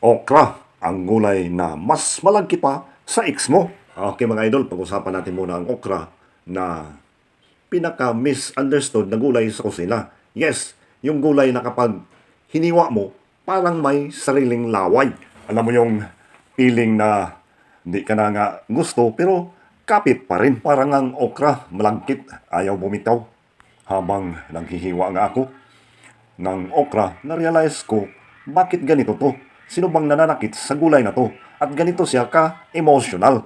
Okra, ang gulay na mas malagkit pa sa ex mo. Okay mga idol, pag-usapan natin muna ang okra na pinaka-misunderstood na gulay sa kusina. Yes, yung gulay na kapag hiniwa mo, parang may sariling laway. Alam mo yung feeling na hindi ka na nga gusto, pero kapit pa rin. Parang ang okra, malagkit, ayaw bumitaw. Habang naghihiwa nga ako ng okra, na-realize ko, bakit ganito to? Sino bang nananakit sa gulay na to? At ganito siya ka-emotional.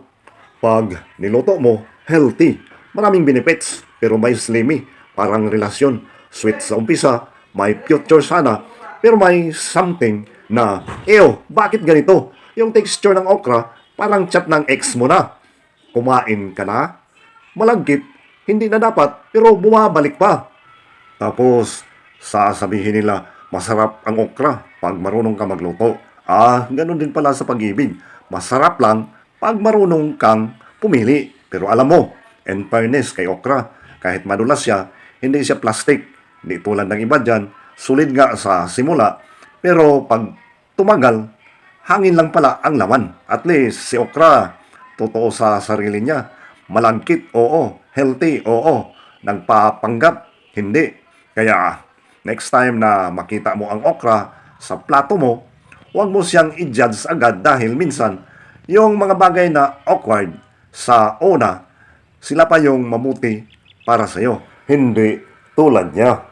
Pag niluto mo, healthy. Maraming benefits, pero may slimy. Parang relasyon. Sweet sa umpisa, may future sana, pero may something na, bakit ganito? Yung texture ng okra, parang chat ng ex mo na. Kumain ka na? Malagkit, hindi na dapat, pero bumabalik pa. Tapos, sasabihin nila, masarap ang okra pag marunong ka magluto. Ganun din pala sa pag-ibig. Masarap lang pag marunong kang pumili. Pero alam mo, in fairness kay okra, kahit madulas siya, hindi siya plastic. Hindi tulad ng iba dyan, sulit nga sa simula. Pero pag tumagal, hangin lang pala ang laman. At least si okra, totoo sa sarili niya. Malangkit, oo. Healthy, oo. Nagpapanggap, hindi. Kaya, next time na makita mo ang okra sa plato mo, huwag mo siyang i-judge agad dahil minsan, yung mga bagay na awkward sa una, sila pa yung mamuti para sa'yo. Hindi tulad niya.